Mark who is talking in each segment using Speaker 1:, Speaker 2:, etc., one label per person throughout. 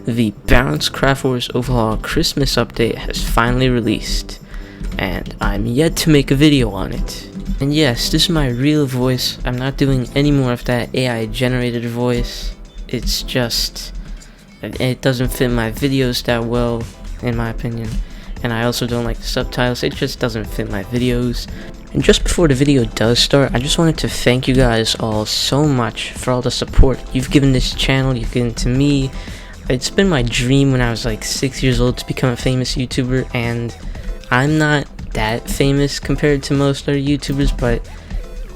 Speaker 1: The Balanced Craftwars Overhaul Christmas update has finally released, and I'm yet to make a video on it. And yes, this is my real voice. I'm not doing any more of that AI generated voice. It's just, it doesn't fit my videos that well, in my opinion. And I also don't like the subtitles, it just doesn't fit my videos. And just before the video does start, I just wanted to thank you guys all so much for all the support you've given this channel, you've given to me. It's been my dream when I was like 6 years old to become a famous YouTuber, and I'm not that famous compared to most other YouTubers, but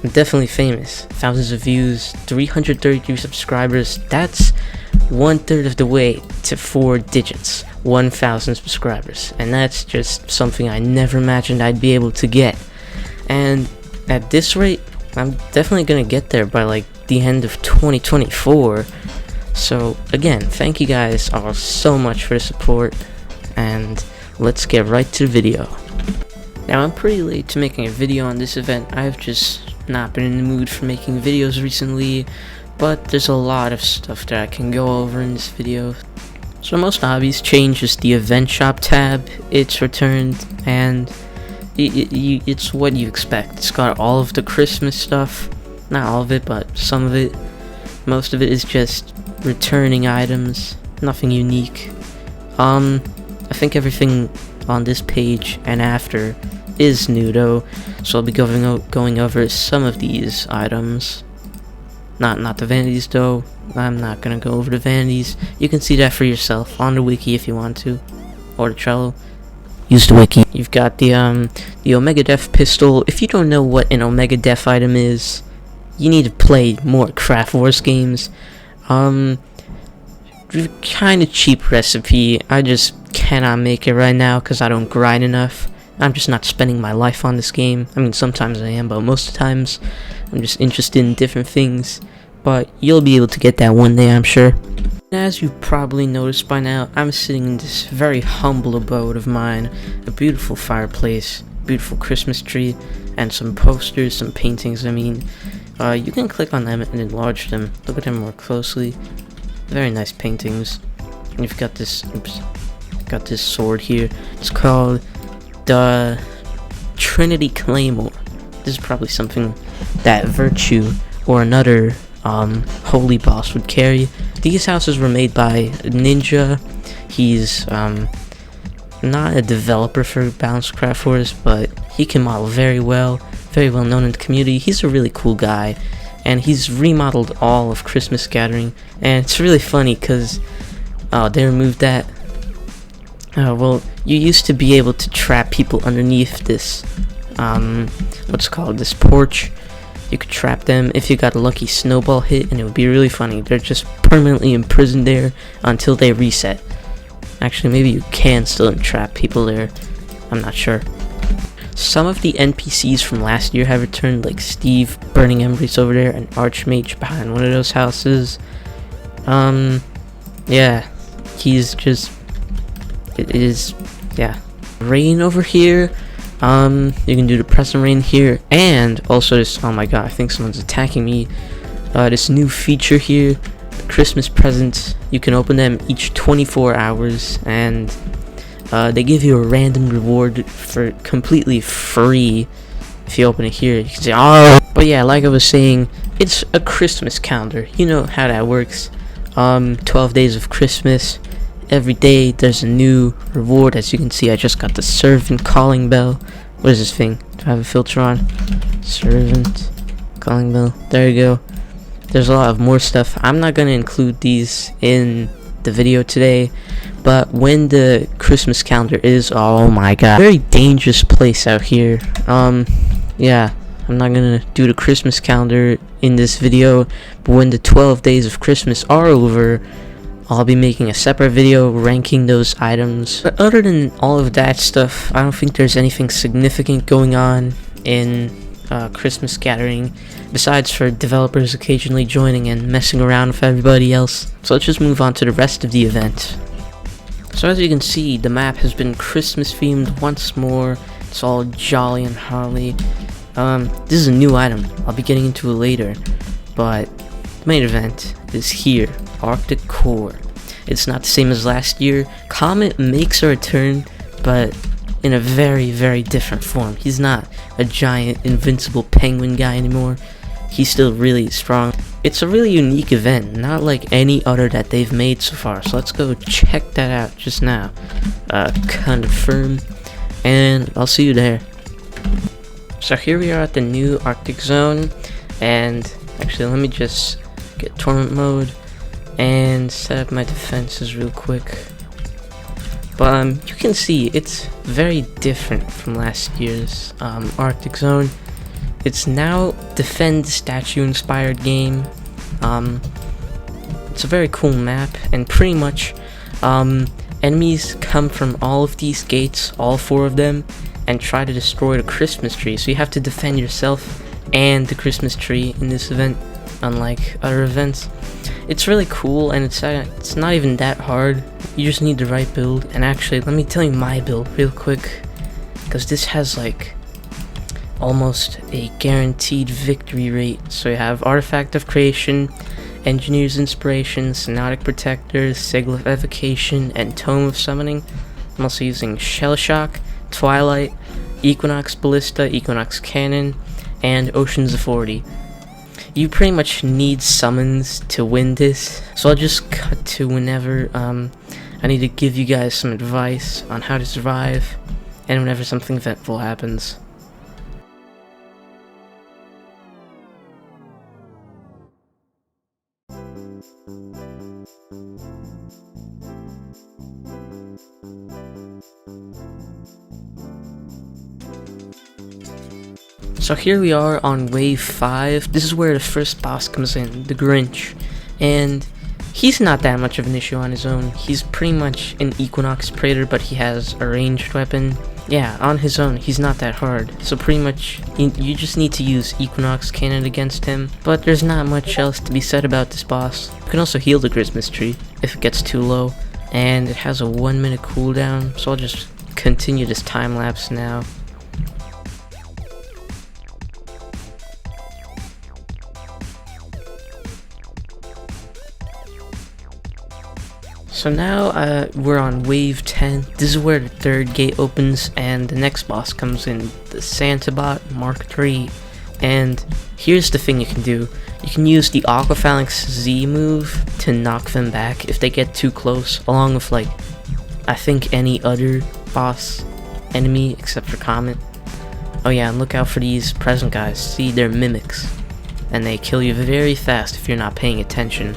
Speaker 1: I'm definitely famous. Thousands of views, 333 subscribers, that's 1/3 of the way to 4 digits, 1,000 subscribers, and that's just something I never imagined I'd be able to get. And at this rate, I'm definitely gonna get there by like the end of 2024. So again, thank you guys all so much for the support, and let's get right to the video. Now, I'm pretty late to making a video on this event. I've just not been in the mood for making videos recently, but there's a lot of stuff that I can go over in this video. So most obvious change is the event shop tab. It's returned, and it's what you expect. It's got all of the Christmas stuff, not all of it, but some of it. Most of it is just returning items, nothing unique. I think everything on this page and after is new though, so I'll be going over some of these items. Not the vanities though. I'm not gonna go over the vanities. You can see that for yourself on the wiki if you want to, or the Trello. Use the wiki. You've got the Omega Def pistol. If you don't know what an Omega Def item is, you need to play more Craftwars games. Kind of cheap recipe. I just cannot make it right now because I don't grind enough. I'm just not spending my life on this game. I mean, sometimes I am, but most of the times I'm just interested in different things. But you'll be able to get that one day, I'm sure. As you probably noticed by now, I'm sitting in this very humble abode of mine. A beautiful fireplace, beautiful Christmas tree, and some posters, some paintings. I mean, you can click on them and enlarge them. Look at them more closely. Very nice paintings. And you've got this, got this sword here. It's called the Trinity Claymore. This is probably something that Virtue or another holy boss would carry. These houses were made by Ninja. He's not a developer for Balanced Craftwars, but he can model very well known in the community. He's a really cool guy, and he's remodeled all of Christmas Gathering, and it's really funny because they removed that. Well, you used to be able to trap people underneath this what's called this porch. You could trap them if you got a lucky snowball hit, and it would be really funny. They're just permanently imprisoned there until they reset. Actually, maybe you can still entrap people there, I'm not sure. Some of the NPCs from last year have returned, like Steve, Burning Embers over there, and Archmage behind one of those houses. Yeah, he's just, it is, yeah. Rain over here, you can do the present rain here, and also this, oh my god, I think someone's attacking me. This new feature here, the Christmas presents, you can open them each 24 hours, and they give you a random reward for completely free. If you open it here, you can say, oh. But yeah, like I was saying, it's a Christmas calendar. You know how that works. 12 days of Christmas. Every day there's a new reward. As you can see, I just got the servant calling bell. What is this thing? Do I have a filter on? Servant calling bell. There you go. There's a lot of more stuff. I'm not gonna include these in the video today, but when the Christmas calendar is, oh my god, very dangerous place out here. Yeah, I'm not gonna do the Christmas calendar in this video, but when the 12 days of Christmas are over, I'll be making a separate video ranking those items. But other than all of that stuff, I don't think there's anything significant going on in Christmas Gathering, besides for developers occasionally joining and messing around with everybody else. So let's just move on to the rest of the event. So as you can see, the map has been Christmas themed once more. It's all jolly and holly. This is a new item. I'll be getting into it later, but the main event is here, Arctic Core. It's not the same as last year. Comet makes a return, but in a very, very different form. He's not a giant invincible penguin guy anymore. He's still really strong. It's a really unique event, not like any other that they've made so far. So let's go check that out just now. Confirm, and I'll see you there. So here we are at the new Arctic Zone, and actually let me just get tournament mode and set up my defenses real quick. But you can see it's very different from last year's Arctic Zone. It's now defend statue inspired game. It's a very cool map, and pretty much enemies come from all of these gates, all 4 of them, and try to destroy the Christmas tree. So you have to defend yourself and the Christmas tree in this event, unlike other events. It's really cool, and it's not even that hard. You just need the right build. And actually, let me tell you my build real quick, because this has like almost a guaranteed victory rate. So you have Artifact of Creation, Engineer's Inspiration, Synodic Protector, Sigil of Evocation, and Tome of Summoning. I'm also using Shell Shock, Twilight, Equinox Ballista, Equinox Cannon, and Ocean's Authority. You pretty much need summons to win this, so I'll just cut to whenever I need to give you guys some advice on how to survive, and whenever something eventful happens. So here we are on wave 5. This is where the first boss comes in, the Grinch. And he's not that much of an issue on his own. He's pretty much an Equinox Praetor, but he has a ranged weapon. Yeah, on his own, he's not that hard. So pretty much, you just need to use Equinox Cannon against him. But there's not much else to be said about this boss. You can also heal the Christmas tree if it gets too low. And it has a 1-minute cooldown, so I'll just continue this time lapse now. So now we're on wave 10. This is where the 3rd gate opens and the next boss comes in, the Santabot Mark III. And here's the thing you can do. You can use the Aquaphalanx Z move to knock them back if they get too close, along with like, I think any other boss enemy except for Comet. Oh yeah, and look out for these present guys. See, they're mimics, and they kill you very fast if you're not paying attention.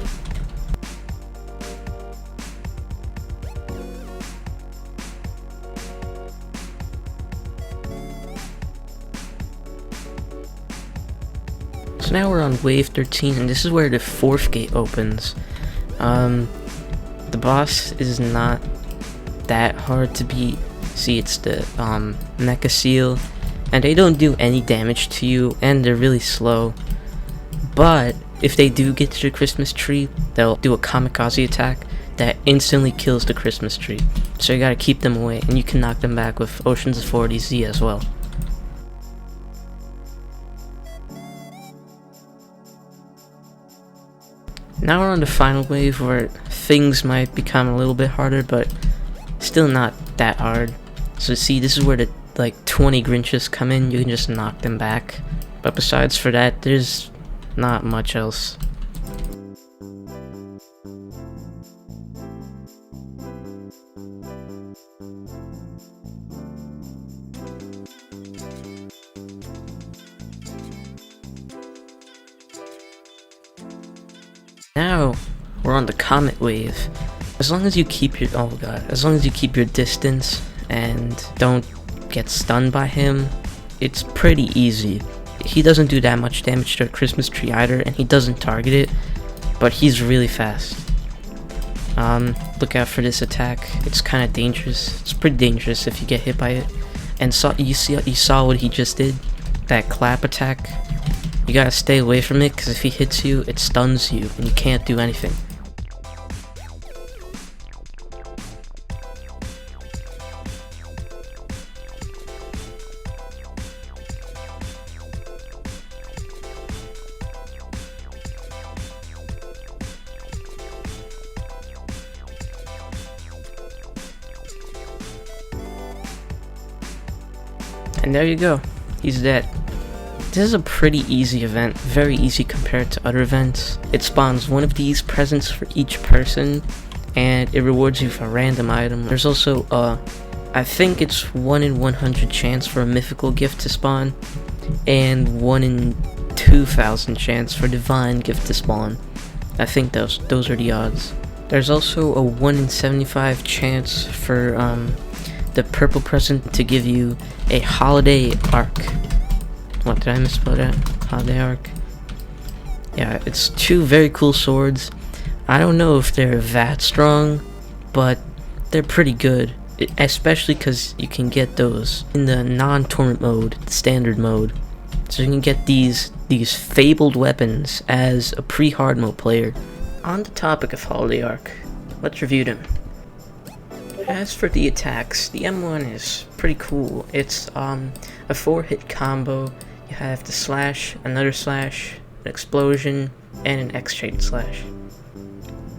Speaker 1: So now we're on wave 13, and this is where the 4th gate opens. The boss is not that hard to beat. See, it's the Mecha Seal, and they don't do any damage to you, and they're really slow. But if they do get to the Christmas tree, they'll do a kamikaze attack that instantly kills the Christmas tree. So you gotta keep them away, and you can knock them back with Ocean's Authority Z as well. Now we're on the final wave where things might become a little bit harder, but still not that hard. So see, this is where the like 20 Grinches come in. You can just knock them back. But besides for that, there's not much else. Now we're on the Comet wave. As long as you keep your as long as you keep your distance and don't get stunned by him, it's pretty easy. He doesn't do that much damage to a Christmas tree either, and he doesn't target it, but he's really fast. Look out for this attack. It's kind of dangerous. It's pretty dangerous if you get hit by it. And you saw what he just did? That clap attack? You gotta stay away from it, because if he hits you, it stuns you, and you can't do anything. And there you go, he's dead. This is a pretty easy event, very easy compared to other events. It spawns one of these presents for each person, and it rewards you for a random item. There's also I think it's 1 in 100 chance for a mythical gift to spawn, and 1 in 2,000 chance for divine gift to spawn. I think those are the odds. There's also a 1 in 75 chance for the purple present to give you a holiday arc. What, did I misspell that? Holiday arc. Yeah, it's 2 very cool swords. I don't know if they're that strong, but they're pretty good. Especially because you can get those in the non-torrent mode, the standard mode. So you can get these fabled weapons as a pre-hard mode player. On the topic of holiday arc, let's review them. As for the attacks, the M1 is pretty cool. It's a 4-hit combo. You have the slash, another slash, an explosion, and an X-shaped slash.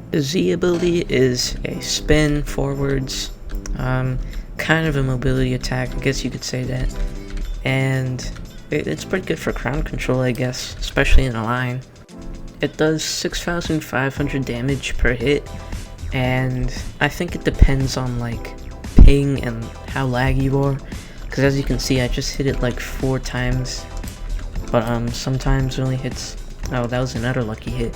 Speaker 1: The Z ability is a spin forwards, kind of a mobility attack, I guess you could say that. And it's pretty good for crowd control, I guess, especially in a line. It does 6,500 damage per hit, and I think it depends on like ping and how laggy you are, because as you can see I just hit it like 4 times, but sometimes it only hits, oh, that was another lucky hit.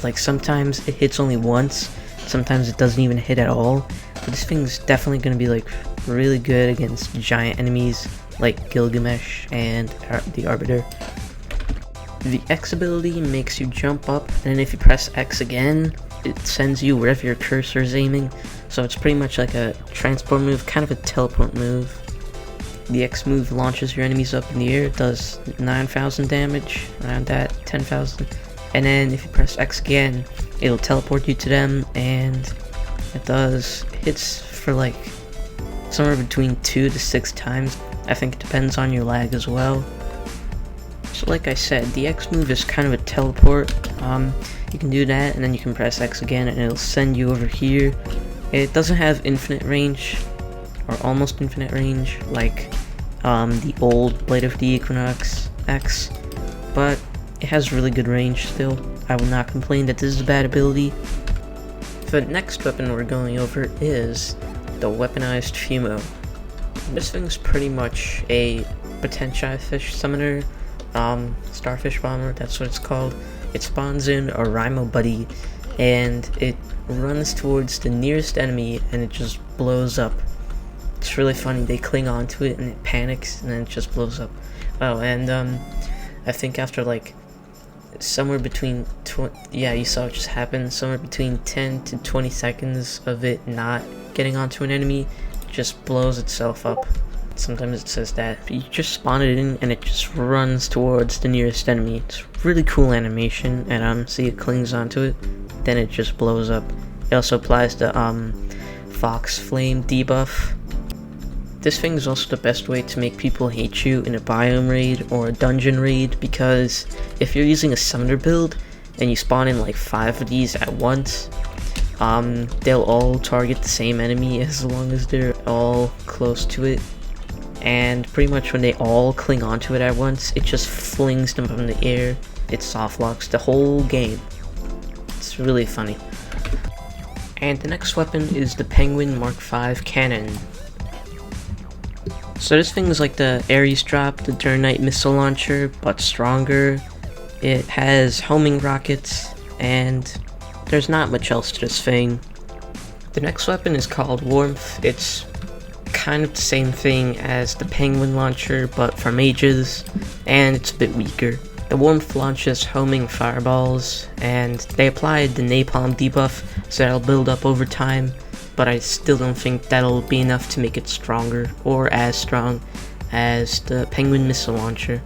Speaker 1: Like sometimes it hits only once, sometimes it doesn't even hit at all. But this thing's definitely going to be like really good against giant enemies like Gilgamesh and the Arbiter. The X ability makes you jump up, and if you press X again, it sends you wherever your cursor is aiming. So it's pretty much like a transport move, kind of a teleport move. The X move launches your enemies up in the air, does 9,000 damage, around that, 10,000. And then if you press X again, it'll teleport you to them, and it does hits for like somewhere between 2 to 6 times. I think it depends on your lag as well. So like I said, the X move is kind of a teleport. You can do that, and then you can press X again, and it'll send you over here. It doesn't have infinite range, or almost infinite range, like the old Blade of the Equinox X, but it has really good range still. I will not complain that this is a bad ability. The next weapon we're going over is the weaponized Fumo. This thing's pretty much a potential fish summoner, starfish bomber, that's what it's called. It spawns in a Rhymo buddy, and it runs towards the nearest enemy, and it just blows up. It's really funny, they cling onto it, and it panics, and then it just blows up. Oh, and I think after like somewhere between yeah, you saw it just happen, somewhere between 10 to 20 seconds of it not getting onto an enemy, it just blows itself up. Sometimes it says that, but you just spawn it in and it just runs towards the nearest enemy. It's really cool animation, and see, it clings onto it, then it just blows up. It also applies the Fox Flame debuff. This thing is also the best way to make people hate you in a biome raid or a dungeon raid, because if you're using a summoner build and you spawn in like 5 of these at once, they'll all target the same enemy as long as they're all close to it. And pretty much when they all cling onto it at once, it just flings them up in the air. It soft locks the whole game. It's really funny. And the next weapon is the Penguin Mark V cannon. So this thing is like the Ares drop, the Durnite missile launcher, but stronger. It has homing rockets, and there's not much else to this thing. The next weapon is called Warmth. It's kind of the same thing as the Penguin launcher, but for mages, and it's a bit weaker. The Warmth launches homing fireballs, and they applied the Napalm debuff, so that'll build up over time, but I still don't think that'll be enough to make it stronger, or as strong as the Penguin missile launcher.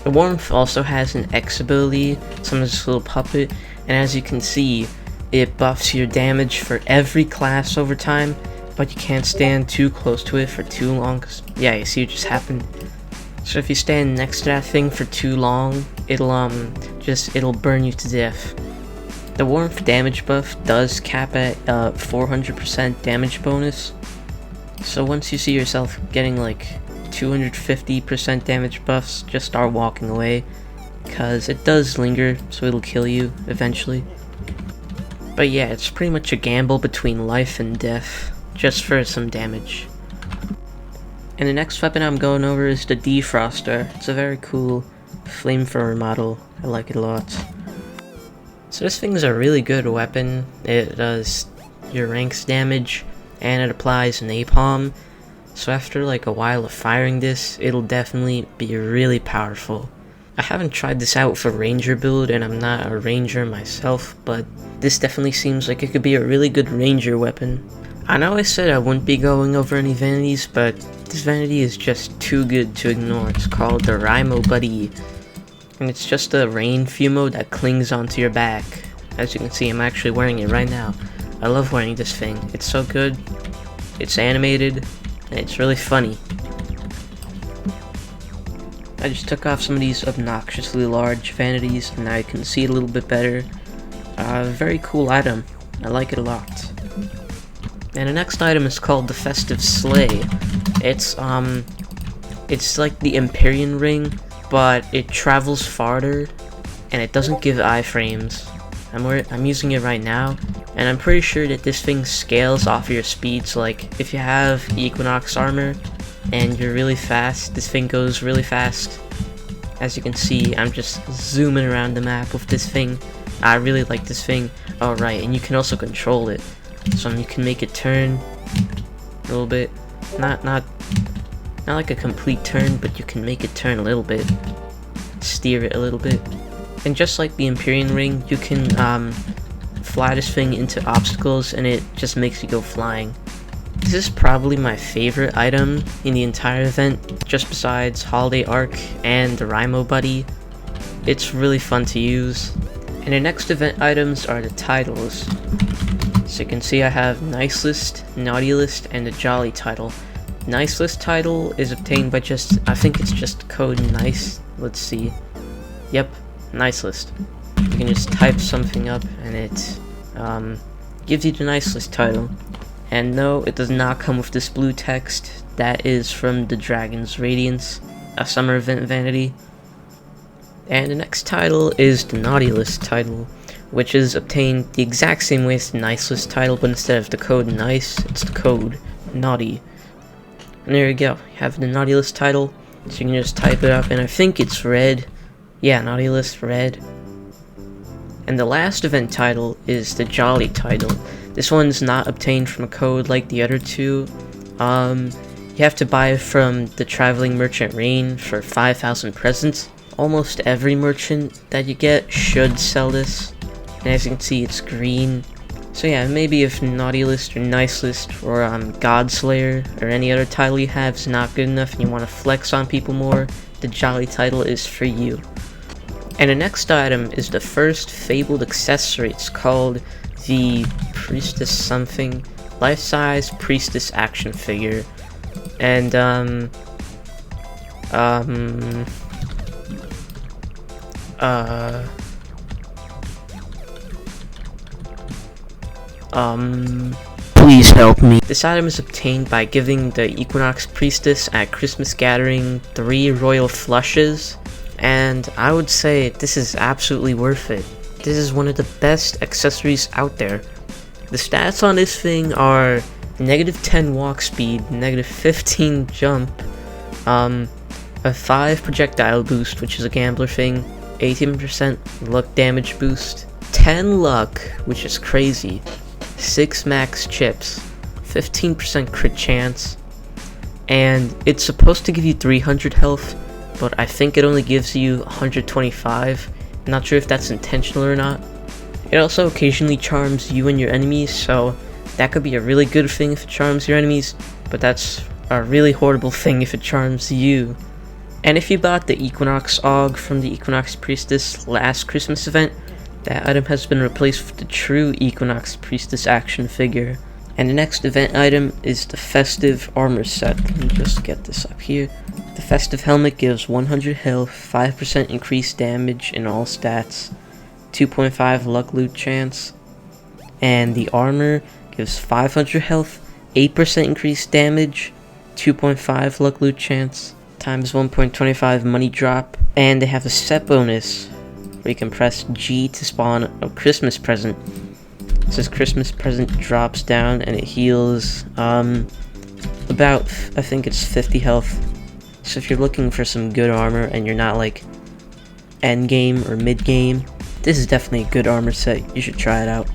Speaker 1: The Warmth also has an X ability, some of this little puppet, and as you can see, it buffs your damage for every class over time, but you can't stand too close to it for too long, 'cause, yeah, you see it just happened. So if you stand next to that thing for too long, it'll burn you to death. The Warmth damage buff does cap at 400% damage bonus, so once you see yourself getting like 250% damage buffs, just start walking away, because it does linger, so it'll kill you eventually. But yeah, it's pretty much a gamble between life and death, just for some damage. And the next weapon I'm going over is the Defroster. It's a very cool flamethrower model. I like it a lot. So this thing's a really good weapon. It does your ranks damage, and it applies napalm. So after like a while of firing this, it'll definitely be really powerful. I haven't tried this out for ranger build, and I'm not a ranger myself, but this definitely seems like it could be a really good ranger weapon. I know I said I wouldn't be going over any vanities, but this vanity is just too good to ignore. It's called the Rimo Buddy, and it's just a rain fumo that clings onto your back. As you can see, I'm actually wearing it right now. I love wearing this thing. It's so good, it's animated, and it's really funny. I just took off some of these obnoxiously large vanities, and now you can see it a little bit better. Very cool item. I like it a lot. And the next item is called the Festive Sleigh. It's like the Empyrean ring, but it travels farther, and it doesn't give iframes. I'm using it right now, and I'm pretty sure that this thing scales off your speed. So like, if you have Equinox armor and you're really fast, this thing goes really fast. As you can see, I'm just zooming around the map with this thing. I really like this thing. Oh right, and you can also control it. So you can make it turn a little bit. Not like a complete turn, but you can make it turn a little bit. Steer it a little bit. And just like the Empyrean ring, you can fly this thing into obstacles, and it just makes you go flying. This is probably my favorite item in the entire event, just besides Holiday Arc and the Rimo Buddy. It's really fun to use. And the next event items are the titles. So you can see I have Nice List, Naughty List, and the Jolly title. Nice List title is obtained by I think it's just code NICE. Let's see. Yep, Nice List. You can just type something up and it gives you the Nice List title. And no, it does not come with this blue text. That is from the Dragon's Radiance, a summer event vanity. And the next title is the Naughty List title, which is obtained the exact same way as the Nice List title, but instead of the code NICE, it's the code Naughty. And there you go, you have the Naughty List title, so you can just type it up, and I think it's red. Yeah, Naughty List red. And the last event title is the Jolly title. This one's not obtained from a code like the other two. You have to buy it from the Traveling Merchant Rain for 5,000 presents. Almost every merchant that you get should sell this. And as you can see, it's green. So yeah, maybe if Naughty List or Nice List or Godslayer or any other title you have is not good enough and you want to flex on people more, the Jolly title is for you. And the next item is the first fabled accessory. It's called the Priestess something, life-size Priestess action figure. And please help me. This item is obtained by giving the Equinox Priestess at Christmas Gathering 3 royal flushes, and I would say this is absolutely worth it. This is one of the best accessories out there. The stats on this thing are -10 walk speed, -15 jump, a 5 projectile boost, which is a gambler thing, 18% luck damage boost, 10 luck, which is crazy, 6 max chips, 15% crit chance, and it's supposed to give you 300 health, but I think it only gives you 125. Not sure if that's intentional or not. It also occasionally charms you and your enemies, so that could be a really good thing if it charms your enemies, but that's a really horrible thing if it charms you. And if you bought the Equinox AUG from the Equinox Priestess last Christmas event, that item has been replaced with the true Equinox Priestess action figure. And the next event item is the Festive Armor Set. Let me just get this up here. The Festive Helmet gives 100 health, 5% increased damage in all stats, 2.5 luck loot chance, and the armor gives 500 health, 8% increased damage, 2.5 luck loot chance times 1.25 money drop, and they have a set bonus where you can press G to spawn a Christmas present. It says Christmas present drops down and it heals about, I think it's 50 health. So if you're looking for some good armor and you're not like end game or mid game, this is definitely a good armor set. You should try it out.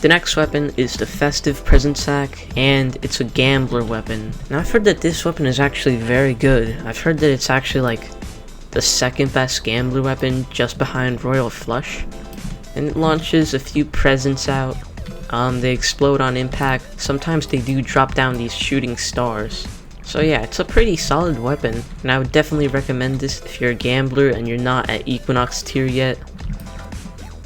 Speaker 1: The next weapon is the Festive Present Sack, and it's a gambler weapon. Now I've heard that this weapon is actually very good. I've heard that it's actually like the second best gambler weapon just behind Royal Flush. And it launches a few presents out. They explode on impact. Sometimes they do drop down these shooting stars. So yeah, it's a pretty solid weapon, and I would definitely recommend this if you're a gambler and you're not at Equinox tier yet.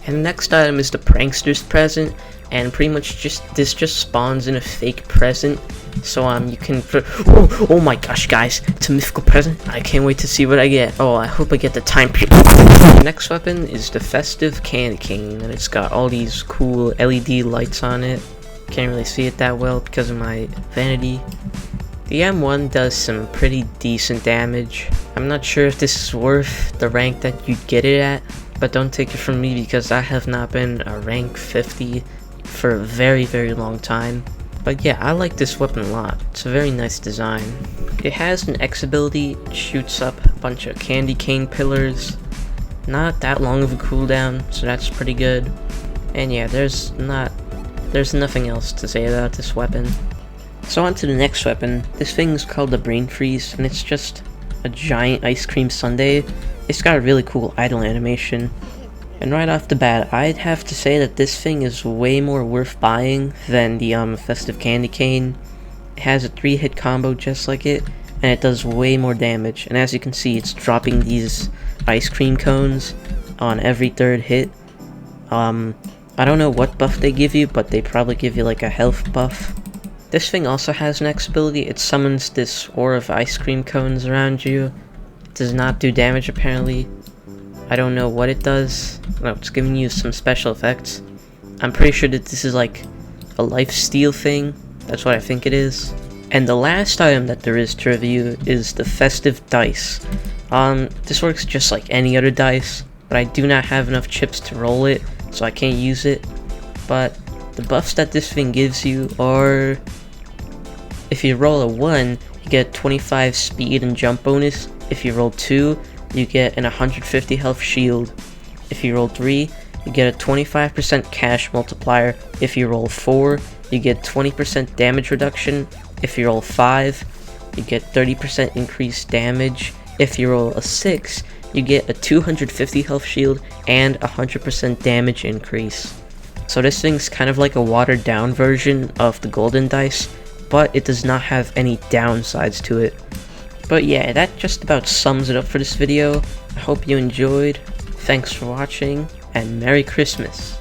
Speaker 1: And the next item is the Prankster's Present, and pretty much this just spawns in a fake present. So you can oh my gosh guys, it's a mythical present. I can't wait to see what I get. Oh, I hope I get the time period. The next weapon is the Festive Candy Cane, and it's got all these cool LED lights on it. Can't really see it that well because of my vanity. The M1 does some pretty decent damage. I'm not sure if this is worth the rank that you get it at, but don't take it from me because I have not been a rank 50 for a very long time. But yeah, I like this weapon a lot. It's a very nice design. It has an X ability, it shoots up a bunch of candy cane pillars. Not that long of a cooldown, so that's pretty good. And yeah, there's nothing else to say about this weapon. So on to the next weapon. This thing is called the Brain Freeze, and it's just a giant ice cream sundae. It's got a really cool idle animation. And right off the bat, I'd have to say that this thing is way more worth buying than the Festive Candy Cane. It has a 3-hit combo just like it, and it does way more damage. And as you can see, it's dropping these ice cream cones on every 3rd hit. I don't know what buff they give you, but they probably give you like a health buff. This thing also has an X ability. It summons this aura of ice cream cones around you. It does not do damage apparently. I don't know what it does. No, it's giving you some special effects. I'm pretty sure that this is like a lifesteal thing. That's what I think it is. And the last item that there is to review is the Festive Dice. This works just like any other dice, but I do not have enough chips to roll it, so I can't use it. But the buffs that this thing gives you are, if you roll a 1, you get 25 speed and jump bonus. If you roll 2, you get an 150 health shield. If you roll 3, you get a 25% cash multiplier. If you roll 4, you get 20% damage reduction. If you roll 5, you get 30% increased damage. If you roll a 6, you get a 250 health shield and 100% damage increase. So this thing's kind of like a watered down version of the golden dice, but it does not have any downsides to it. But yeah, that just about sums it up for this video. I hope you enjoyed. Thanks for watching, and Merry Christmas.